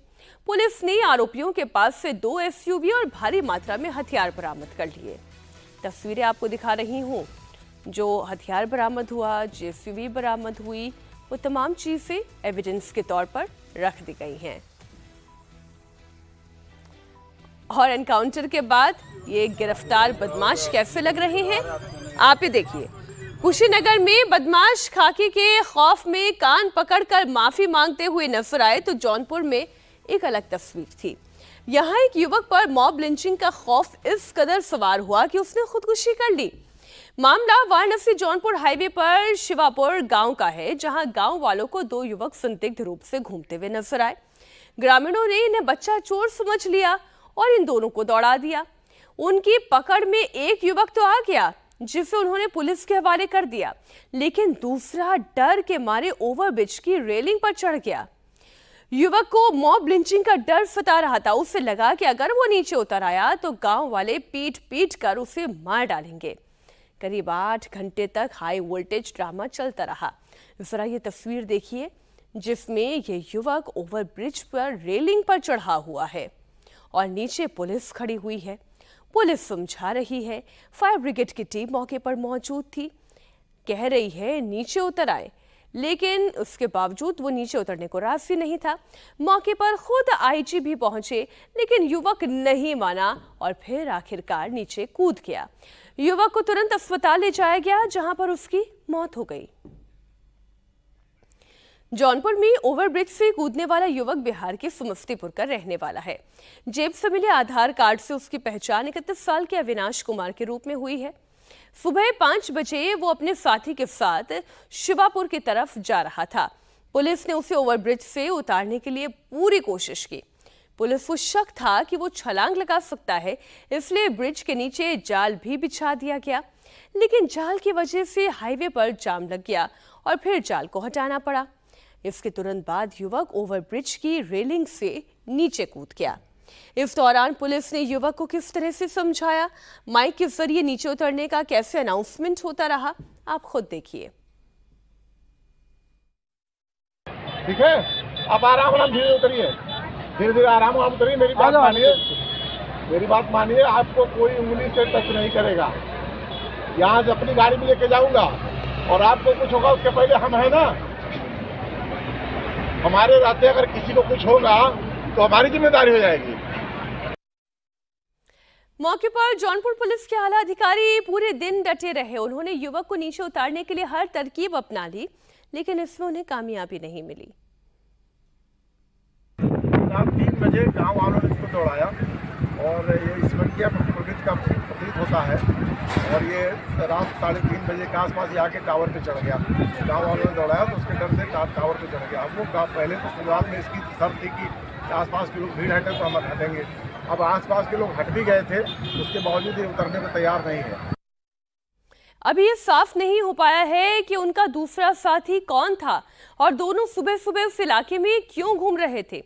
पुलिस ने आरोपियों के पास से 2 एसयूवी और भारी मात्रा में हथियार बरामद कर लिए। तस्वीरें आपको दिखा रही हूं। जो हथियार बरामद हुआ, जो एसयूवी बरामद हुई, वो तमाम चीजें एविडेंस के तौर पर रख दी गई हैं। और एनकाउंटर के बाद ये गिरफ्तार बदमाश कैसे लग रहे हैं आप ही देखिए। कुशीनगर में बदमाश खाकी के खौफ में कान पकड़कर माफी मांगते हुए नजर आए तो जौनपुर में एक अलग तस्वीर थी। यहाँ एक युवक पर मॉब लिंचिंग का खौफ इस कदर सवार हुआ कि उसने खुदकुशी कर ली। मामला वाराणसी जौनपुर हाईवे पर शिवापुर गांव का है, जहां गांव वालों को 2 युवक संदिग्ध रूप से घूमते हुए नजर आए। ग्रामीणों ने इन्हें बच्चा चोर समझ लिया और इन दोनों को दौड़ा दिया। उनकी पकड़ में एक युवक तो आ गया, जिसे उन्होंने पुलिस के हवाले कर दिया, लेकिन दूसरा डर के मारे ओवरब्रिज की रेलिंग पर चढ़ गया। युवक को मॉब लिंचिंग का डर सता रहा था। उसे लगा कि अगर वो नीचे उतर आया तो गांव वाले पीट पीट कर उसे मार डालेंगे। करीब 8 घंटे तक हाई वोल्टेज ड्रामा चलता रहा। जरा ये तस्वीर देखिए, जिसमें ये युवक ओवरब्रिज पर रेलिंग पर चढ़ा हुआ है और नीचे पुलिस खड़ी हुई है। पुलिस समझा रही है, फायर ब्रिगेड की टीम मौके पर मौजूद थी, कह रही है नीचे उतर आए, लेकिन उसके बावजूद वो नीचे उतरने को राजी नहीं था। मौके पर खुद आईजी भी पहुंचे, लेकिन युवक नहीं माना और फिर आखिरकार नीचे कूद गया। युवक को तुरंत अस्पताल ले जाया गया, जहां पर उसकी मौत हो गई। जौनपुर में ओवरब्रिज से कूदने वाला युवक बिहार के समस्तीपुर का रहने वाला है। जेब से मिले आधार कार्ड से उसकी पहचान 31 साल के अविनाश कुमार के रूप में हुई है। सुबह 5 बजे वो अपने साथी के साथ शिवापुर की तरफ जा रहा था। पुलिस ने उसे ओवरब्रिज से उतारने के लिए पूरी कोशिश की। पुलिस को शक था कि वो छलांग लगा सकता है, इसलिए ब्रिज के नीचे जाल भी बिछा दिया गया, लेकिन जाल की वजह से हाईवे पर जाम लग गया और फिर जाल को हटाना पड़ा। इसके तुरंत बाद युवक ओवरब्रिज की रेलिंग से नीचे कूद गया। इस दौरान पुलिस ने युवक को किस तरह से समझाया, माइक के जरिए नीचे उतरने का कैसे अनाउंसमेंट होता रहा, आप खुद देखिए। ठीक है, आप आराम आराम धीरे उतरिए, धीरे धीरे आराम आराम उतरिए। मेरी बात मानिए, आपको कोई उंगली से टच नहीं करेगा। यहाँ से अपनी गाड़ी में लेके जाऊंगा और आपको कुछ होगा उसके पहले हम है ना, हमारे रहते अगर किसी को कुछ होगा तो हमारी जिम्मेदारी हो जाएगी। मौके पर जौनपुर पुलिस के आला अधिकारी पूरे दिन डटे रहे। उन्होंने युवक को नीचे उतारने के लिए हर तरकीब अपना ली, लेकिन इसमें उन्हें कामयाबी नहीं मिली। रात 3 बजे गांव वालों ने इसको दौड़ाया और ये इसवंतिया प्रवृत्ति का प्रतीत होता है और ये रात 3:30 बजे के आसपास ये आके टावर पे चढ़ गया। गांव वालों ने दौड़ाया तो उसके डर से टावर पे चढ़ गया। अब वो पहले तो शुरुआत में इसकी शर्त थी कि आसपास के लोग भीड़ हटे तो हम हटेंगे, अब आसपास के लोग हट भी गए थे, उसके बावजूद ये उतरने को तैयार नहीं है। अभी ये साफ नहीं हो पाया है कि उनका दूसरा साथी कौन था और दोनों सुबह सुबह उस इलाके में क्यों घूम रहे थे।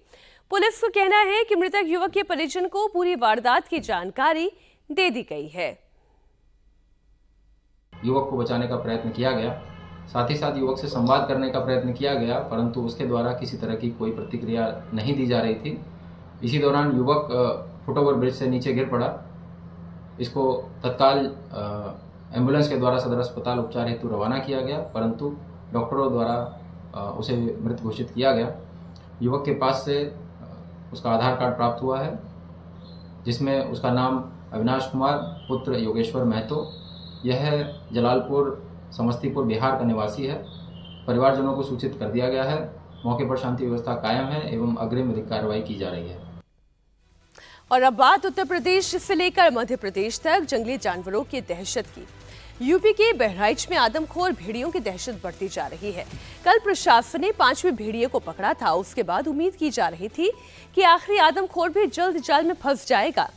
पुलिस का कहना है कि मृतक युवक के परिजन को पूरी वारदात की जानकारी दे दी गई है। युवक को बचाने का प्रयत्न किया गया, साथ ही साथ युवक से संवाद करने का प्रयत्न किया गया, परंतु उसके द्वारा किसी तरह की कोई प्रतिक्रिया नहीं दी जा रही थी। इसी दौरान युवक फुटओवर ब्रिज से नीचे गिर पड़ा। इसको तत्काल एम्बुलेंस के द्वारा सदर अस्पताल उपचार हेतु रवाना किया गया, परंतु डॉक्टरों द्वारा उसे मृत घोषित किया गया। युवक के पास से उसका आधार कार्ड प्राप्त हुआ है, जिसमें उसका नाम अविनाश कुमार पुत्र योगेश्वर महतो, यह जलालपुर समस्तीपुर बिहार का निवासी है। परिवारजनों को सूचित कर दिया गया है। मौके पर शांति व्यवस्था कायम है एवं अग्रिम विधिक कार्रवाई की जा रही है। और अब बात उत्तर प्रदेश से लेकर मध्य प्रदेश तक जंगली जानवरों की दहशत की। यूपी के बहराइच में आदमखोर भेड़ियों की दहशत बढ़ती जा रही है। कल प्रशासन ने 5वें भेड़िए को पकड़ा था। उसके बाद उम्मीद की जा रही थी कि आखिरी आदमखोर भी जल्द जाल में फंस जाएगा।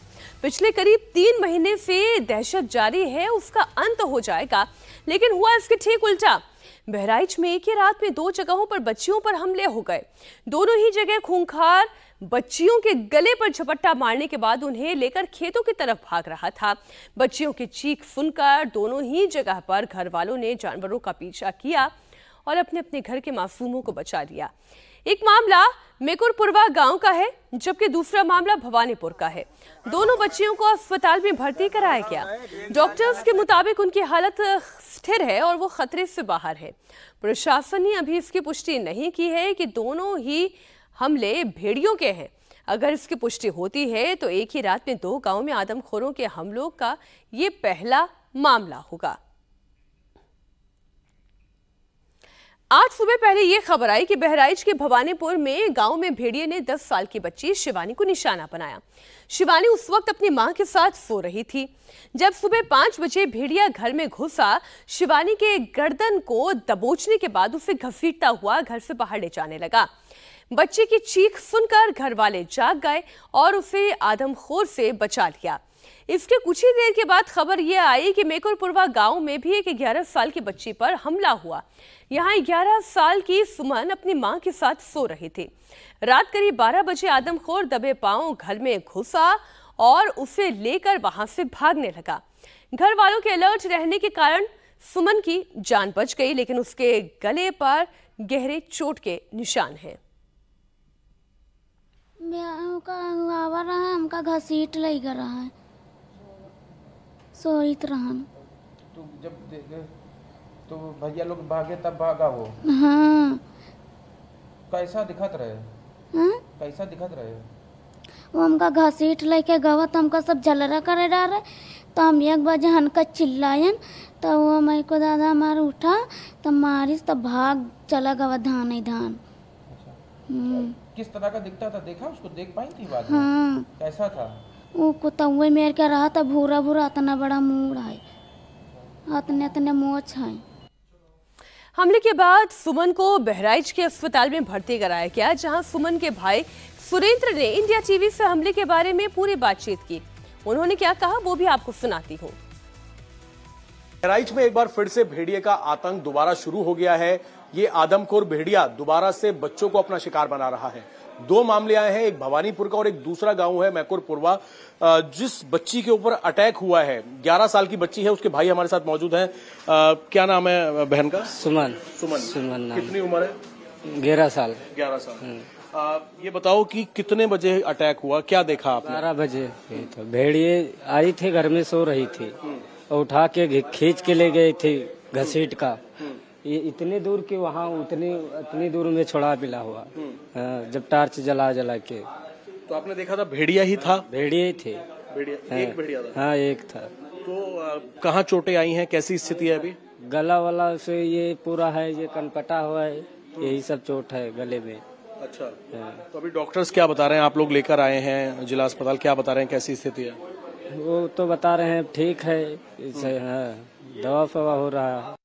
पिछले करीब 3 महीने से दहशत जारी है, उसका अंत हो जाएगा, लेकिन हुआ इसके ठीक उल्टा। बहराइच में एक ही रात में 2 जगहों पर बच्चियों पर हमले हो गए। दोनों ही जगह खूंखार बच्चियों के गले पर झपट्टा मारने के बाद उन्हें लेकर खेतों की तरफ भाग रहा था। बच्चियों की चीख सुनकर दोनों ही जगह पर घर वालों ने जानवरों का पीछा किया और अपने अपने घर के मासूमों को बचा लिया। एक मामला मेकुरपुरवा गांव का है, जबकि दूसरा मामला भवानीपुर का है। दोनों बच्चियों को अस्पताल में भर्ती कराया गया। डॉक्टर्स के मुताबिक उनकी हालत स्थिर है और वो खतरे से बाहर है। प्रशासन ने अभी इसकी पुष्टि नहीं की है कि दोनों ही हमले भेड़ियों के हैं। अगर इसकी पुष्टि होती है तो एक ही रात में 2 गांवों में आदमखोरों के हमलों का ये पहला मामला होगा। आज सुबह पहले यह खबर आई कि बहराइच के भवानीपुर में गांव में भेड़िए ने 10 साल की बच्ची शिवानी को निशाना बनाया। शिवानी उस वक्त अपनी मां के साथ सो रही थी। जब सुबह 5 बजे भेड़िया घर में घुसा, शिवानी के गर्दन को दबोचने के बाद उसे घसीटता हुआ घर से बाहर ले जाने लगा। बच्चे की चीख सुनकर घर वाले जाग गए और उसे आदमखोर से बचा लिया। इसके कुछ ही देर के बाद खबर यह आई कि मेकुरपुरवा गांव में भी एक 11 साल की बच्ची पर हमला हुआ। यहां 11 साल की सुमन अपनी मां के साथ सो रही थी। रात करीब 12 बजे आदमखोर दबे पांव घर में घुसा और उसे लेकर वहां से भागने लगा। घर वालों के अलर्ट रहने के कारण सुमन की जान बच गई, लेकिन उसके गले पर गहरे चोट के निशान हैं। हमका घसीट लग रहा है, सोईत रहन। तो जब तो भैया लोग भागे तब भागा वो? हाँ। कैसा दिखत रहे? हाँ? कैसा दिखत रहे? वो हमका घसीट लेके गवा तो हमका सब झलरा करे डाले। तो हम 1 बजे हनका चिल्लायन, तो वो मेरे को दादा हमारा उठा तो मारिस तो भाग चला गवा धान ही धान। किस तरह का दिखता था? देखा उसको? देख पाई थी बाद में? हाँ। कैसा था वो? कुतुए मेर के रहा था, भूरा भूरा, इतना बड़ा मुंह है, इतने मोछ है। हमले के बाद सुमन को बहराइच के अस्पताल में भर्ती कराया गया, जहां सुमन के भाई सुरेंद्र ने इंडिया टीवी से हमले के बारे में पूरी बातचीत की। उन्होंने क्या कहा वो भी आपको सुनाती हूँ। बहराइच में एक बार फिर से भेड़िए का आतंक दोबारा शुरू हो गया है। ये आदमखोर भेड़िया दोबारा से बच्चों को अपना शिकार बना रहा है। 2 मामले आए हैं, एक भवानीपुर का और एक दूसरा गांव है मेकुरपुरवा, जिस बच्ची के ऊपर अटैक हुआ है। 11 साल की बच्ची है, उसके भाई हमारे साथ मौजूद हैं। क्या नाम है बहन का? सुमन। सुमन कितनी उम्र है? 11 साल। 11 साल। ये बताओ कि कितने बजे अटैक हुआ, क्या देखा आपने? 12 बजे। तो भेड़िए आई थी, घर में सो रही थी और उठा के खींच के ले गए थे घसीट का। ये इतने दूर के वहाँ उतनी दूर में छोड़ा पिला हुआ, जब टार्च जला के। तो आपने देखा था भेड़िया ही था? भेड़िए थे। एक भेड़िया था? हाँ, एक था। तो कहाँ चोटें आई हैं, कैसी स्थिति है अभी? गला वाला से ये पूरा है, ये कनपटा हुआ है, यही सब चोट है गले में। अच्छा। तो अभी डॉक्टर्स क्या बता रहे हैं? आप लोग लेकर आए हैं जिला अस्पताल, क्या बता रहे हैं, कैसी स्थिति है? वो तो बता रहे हैं ठीक है, दवा फवा हो रहा है।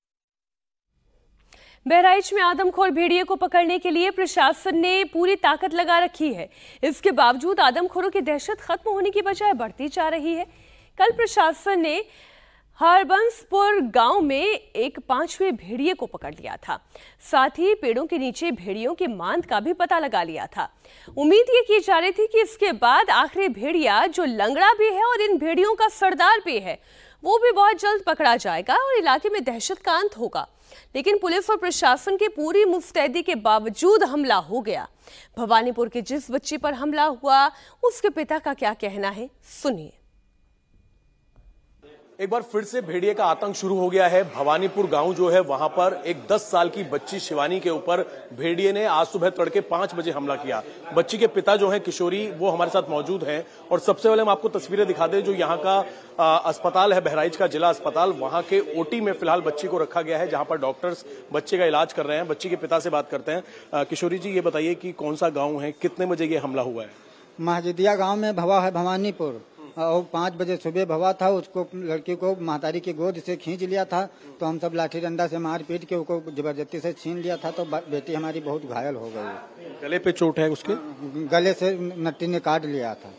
बहराइच में आदमखोर भेड़िए को पकड़ने के लिए प्रशासन ने पूरी ताकत लगा रखी है। इसके बावजूद आदमखोरों की दहशत खत्म होने की बजाय बढ़ती जा रही है। कल प्रशासन ने हरबंसपुर गांव में एक 5वें भेड़िए को पकड़ लिया था। साथ ही पेड़ों के नीचे भेड़ियों के मांद का भी पता लगा लिया था। उम्मीद ये की जा रही थी कि इसके बाद आखिरी भेड़िया, जो लंगड़ा भी है और इन भेड़ियों का सरदार भी है, वो भी बहुत जल्द पकड़ा जाएगा और इलाके में दहशत का अंत होगा। लेकिन पुलिस और प्रशासन की पूरी मुस्तैदी के बावजूद हमला हो गया। भवानीपुर के जिस बच्चे पर हमला हुआ, उसके पिता का क्या कहना है, सुनिए। एक बार फिर से भेड़िए का आतंक शुरू हो गया है। भवानीपुर गांव जो है, वहां पर एक 10 साल की बच्ची शिवानी के ऊपर भेड़िए ने आज सुबह तड़के 5 बजे हमला किया। बच्ची के पिता जो है किशोरी, वो हमारे साथ मौजूद हैं और सबसे पहले हम आपको तस्वीरें दिखा दें। जो यहाँ का अस्पताल है, बहराइच का जिला अस्पताल, वहां के ओटी में फिलहाल बच्ची को रखा गया है, जहां पर डॉक्टर्स बच्चे का इलाज कर रहे हैं। बच्ची के पिता से बात करते हैं। किशोरी जी, ये बताइए कि कौन सा गाँव है, कितने बजे ये हमला हुआ है? महजिदिया गाँव में भवा है भवानीपुर, और 5 बजे सुबह भवा था। उसको लड़की को महतारी की गोद से खींच लिया था, तो हम सब लाठी डंडा से मार पीट के उसको जबरदस्ती से छीन लिया था। तो बेटी हमारी बहुत घायल हो गई। गले पे चोट है उसके? गले से नट्टी ने काट लिया था।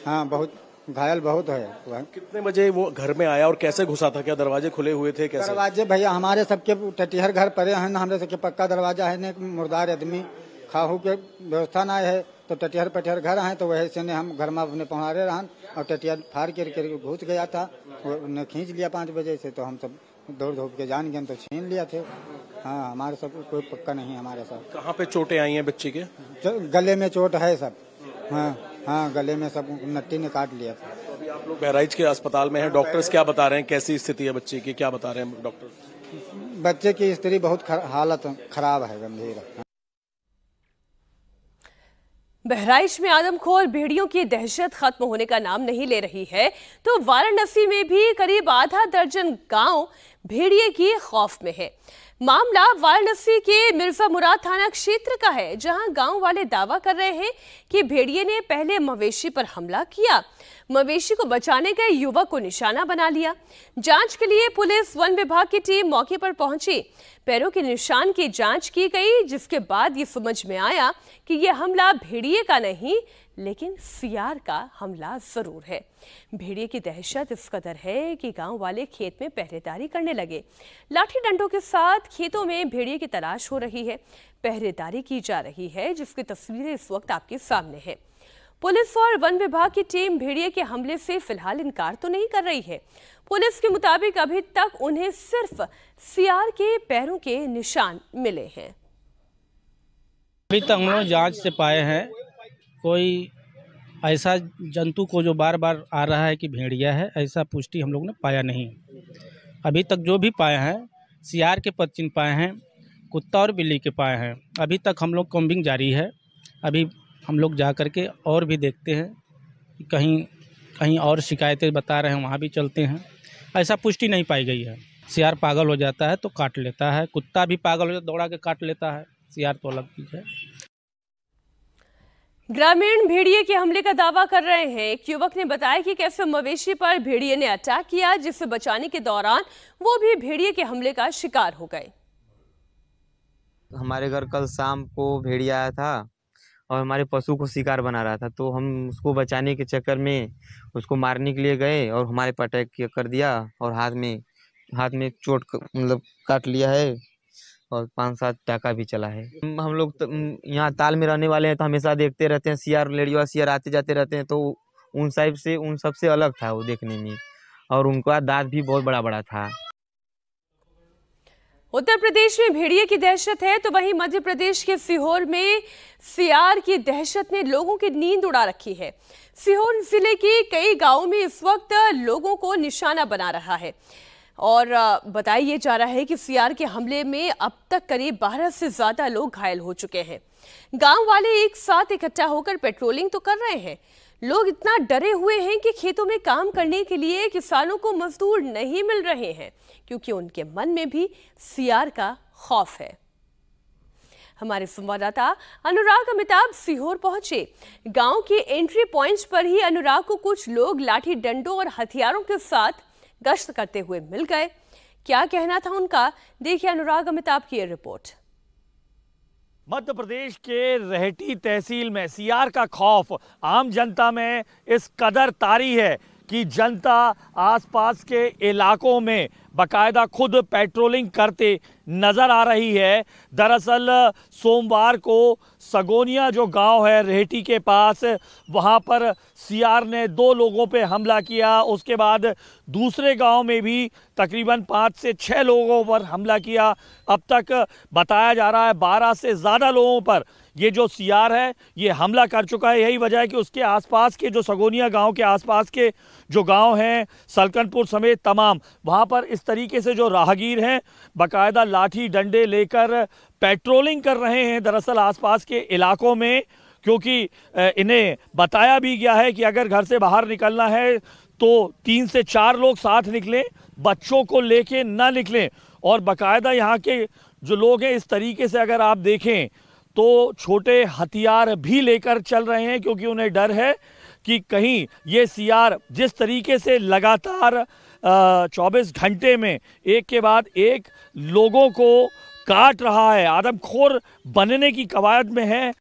हाँ, बहुत घायल बहुत है। कितने बजे वो घर में आया और कैसे घुसा था? क्या दरवाजे खुले हुए थे? कैसे? दरवाजे भैया हमारे सबके टटिहर घर पड़े हैं, हमारे सबके पक्का दरवाजा है, मुर्दार आदमी खाहू के व्यवस्था ना है, तो टटिहर पटिहर घर हैं, तो वही से ने हम घर में अपने पहुँचे रहन और टटिहर फाड़ के घुस गया था। उन्हें खींच लिया 5 बजे से, तो हम सब दौड़ धूप के जान गए तो छीन लिया थे। हाँ, हमारे सब कोई पक्का नहीं हमारे साथ। कहाँ पे चोटें आई हैं बच्ची के? गले में चोट है सब। हाँ, गले में सब नट्टी ने काट लिया था। तो अभी आप लोग बहराइच के अस्पताल में हैं, डॉक्टर्स क्या बता रहे हैं, कैसी स्थिति है बच्ची की, क्या बता रहे हैं डॉक्टर? बच्चे की स्थिति बहुत हालत खराब है, गंभीर। बहराइच में आदमखोर भेड़ियों की दहशत खत्म होने का नाम नहीं ले रही है, तो वाराणसी में भी करीब आधा दर्जन गांव भेड़िए की खौफ में है। मामला वाराणसी के मिर्जा मुराद थाना क्षेत्र का है, जहां गांव वाले दावा कर रहे हैं कि भेड़िए ने पहले मवेशी पर हमला किया, मवेशी को बचाने गए युवक को निशाना बना लिया। जांच के लिए पुलिस वन विभाग की टीम मौके पर पहुंची। पैरों के निशान की जांच की गई, जिसके बाद ये समझ में आया कि यह हमला भेड़िए का नहीं, लेकिन सियार का हमला जरूर है। भेड़िए की दहशत इस कदर है कि गांव वाले खेत में पहरेदारी करने लगे। लाठी डंडों के साथ खेतों में भेड़िए की तलाश हो रही है, पहरेदारी की जा रही है, जिसकी तस्वीरें इस वक्त आपके सामने हैं। पुलिस और वन विभाग की टीम भेड़िए के हमले से फिलहाल इनकार तो नहीं कर रही है। पुलिस के मुताबिक अभी तक उन्हें सिर्फ सियार के पैरों के निशान मिले हैं। अभी तक हम लोग जांच से पाए हैं, कोई ऐसा जंतु को जो बार बार आ रहा है कि भेड़िया है, ऐसा पुष्टि हम लोग ने पाया नहीं। अभी तक जो भी पाए हैं, सियार के पदचिन्ह पाए हैं, कुत्ता और बिल्ली के पाए हैं। अभी तक हम लोग कॉम्बिंग जारी है। अभी हम लोग जा कर के और भी देखते हैं, कहीं और शिकायतें बता रहे हैं, वहाँ भी चलते हैं। ऐसा पुष्टि नहीं पाई गई है। सियार पागल हो जाता है तो काट लेता है, कुत्ता भी पागल हो जाता है दौड़ा के काट लेता है, सियार तो अलग चीज़ है। ग्रामीण भेड़िए के हमले का दावा कर रहे हैं। एक युवक ने बताया कि कैसे मवेशी पर भेड़िए ने अटैक किया, जिससे बचाने के दौरान वो भी भेड़िए के हमले का शिकार हो गए। हमारे घर कल शाम को भेड़िया आया था और हमारे पशु को शिकार बना रहा था, तो हम उसको बचाने के चक्कर में उसको मारने के लिए गए और हमारे पर अटैक कर दिया और हाथ में चोट मतलब काट लिया है और 5-7 टाका भी चला है। हम लोग यहाँ ताल में रहने वाले हैं, तो हमेशा देखते रहते हैं सियार, लेडिया सियार आते जाते रहते हैं, तो उन सबसे अलग था वो देखने में, और उनका दांत भी बहुत बड़ा बड़ा था। उत्तर प्रदेश में भेड़िए की दहशत है, तो वहीं मध्य प्रदेश के सीहोर में सियार की दहशत ने लोगों की नींद उड़ा रखी है। सीहोर जिले के कई गांवों में इस वक्त लोगों को निशाना बना रहा है और बताया जा रहा है कि सियार के हमले में अब तक करीब 12 से ज्यादा लोग घायल हो चुके हैं। गांव वाले एक साथ इकट्ठा होकर पेट्रोलिंग तो कर रहे हैं। लोग इतना डरे हुए हैं कि खेतों में काम करने के लिए किसानों को मजदूर नहीं मिल रहे हैं, क्योंकि उनके मन में भी सियार का खौफ है। हमारे संवाददाता अनुराग अमिताभ सीहोर पहुंचे। गांव के एंट्री पॉइंट्स पर ही अनुराग को कुछ लोग लाठी डंडों और हथियारों के साथ गश्त करते हुए मिल गए। क्या कहना था उनका, देखिए अनुराग अमिताभ की ये रिपोर्ट। मध्य प्रदेश के रहेठी तहसील में सीआर का खौफ आम जनता में इस कदर तारी है कि जनता आसपास के इलाकों में बाकायदा खुद पेट्रोलिंग करते नजर आ रही है। दरअसल सोमवार को सगोनिया जो गांव है रहेठी के पास, वहां पर सीआर ने 2 लोगों पे हमला किया। उसके बाद दूसरे गांव में भी तकरीबन 5 से 6 लोगों पर हमला किया। अब तक बताया जा रहा है 12 से ज़्यादा लोगों पर ये जो सीआर है ये हमला कर चुका है। यही वजह है कि उसके आसपास के जो सगोनिया गांव के आसपास के जो गांव हैं, सलकनपुर समेत तमाम, वहां पर इस तरीके से जो राहगीर हैं बाकायदा लाठी डंडे लेकर पेट्रोलिंग कर रहे हैं दरअसल आसपास के इलाकों में, क्योंकि इन्हें बताया भी गया है कि अगर घर से बाहर निकलना है तो 3 से 4 लोग साथ निकलें, बच्चों को लेके ना निकलें। और बाकायदा यहाँ के जो लोग हैं इस तरीके से अगर आप देखें तो छोटे हथियार भी लेकर चल रहे हैं, क्योंकि उन्हें डर है कि कहीं ये सीआर जिस तरीके से लगातार 24 घंटे में एक के बाद एक लोगों को काट रहा है, आदमखोर बनने की कवायद में है।